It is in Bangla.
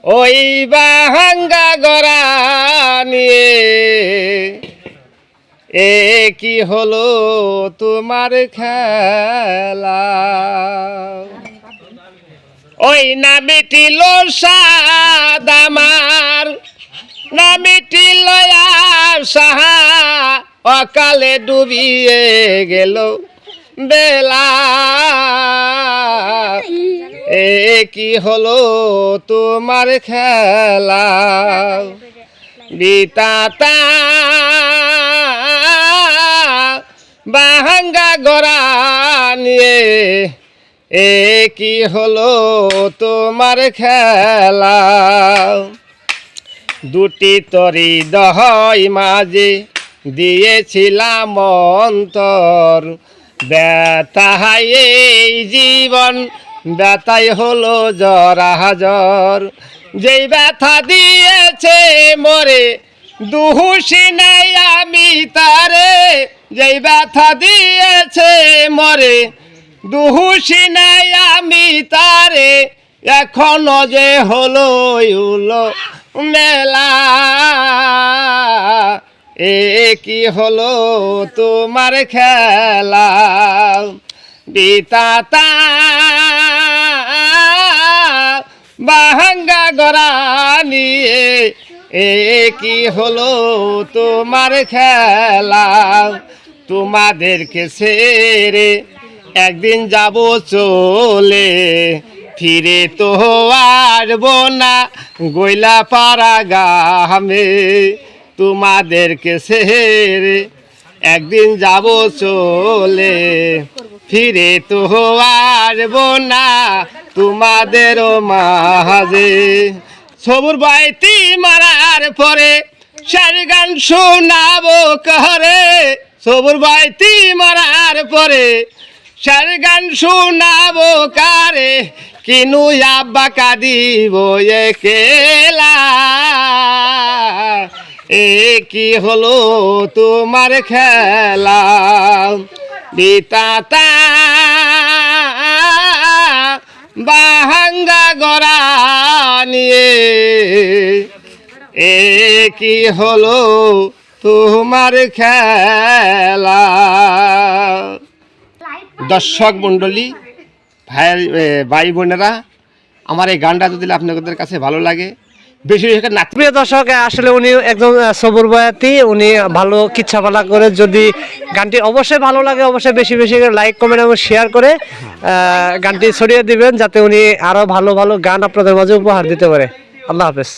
ওই ভাঙ্গা গড়া নিয়ে এ কি হলো তোমার খেলা। ওই না মিটিল সাদ আমার, না মিটিল সাহা, অকালে ডুবিয়ে গেল বেলা। এ কি হলো তোমার খেলা। বিতাতা ভাঙ্গা গড়া নিয়ে এ কি হলো তোমার খেলা। দুটি তরি দহই মাঝে দিয়েছিলাম অন্তর, ব্যথায় এই জীবন ব্যথাই হলো জরাজর। যেই ব্যথা দিয়েছে মরে দুহুসি নাই আমি তারে, যেই ব্যথা দিয়েছে মরে দুহুসি নাই আমি তারে। এখনো যে হলো উলো মেলা। এ কি হলো তোমার খেলা। বিতাতা ভাঙ্গা গড়া নিয়ে এ কি হলো তোমার খেলা। তোমাদেরকে ছেড়ে একদিন যাব চলে, ফিরে তো আসবো না গইলা পাড়া গ্রামে। তোমাদেরকে ছেড়ে একদিন যাব চলে, ফিরে তো আসবো না তোমাদেরও মাঝে। সবুর বাইতি মারার পরে সার গান শোনাবো কারে, সবুর বাইতি মারার পরে সার গান শোনাবো কারে। কিনু আব্বা কাঁদিব একেলা। এ কি হলো তোমার খেলা। বিতাতা ভাঙ্গা গড়া নিয়ে এ কি হলো তোমার খেলা। দর্শক মণ্ডলী, ভাই বোনেরা, আমার এই গানটা যদি আপনাদের কাছে ভালো লাগে, বেশি প্রিয় দর্শক, আসলে উনি একদম সবুর বয়াতি, উনি ভালো কিচ্ছাপালা করে। যদি গানটি অবশ্যই ভালো লাগে অবশ্যই বেশি বেশি করে লাইক কমেন্ট এবং শেয়ার করে গানটি ছড়িয়ে দিবেন, যাতে উনি আরো ভালো ভালো গান আপনাদের মাঝে উপহার দিতে পারে। আল্লাহ হাফেজ।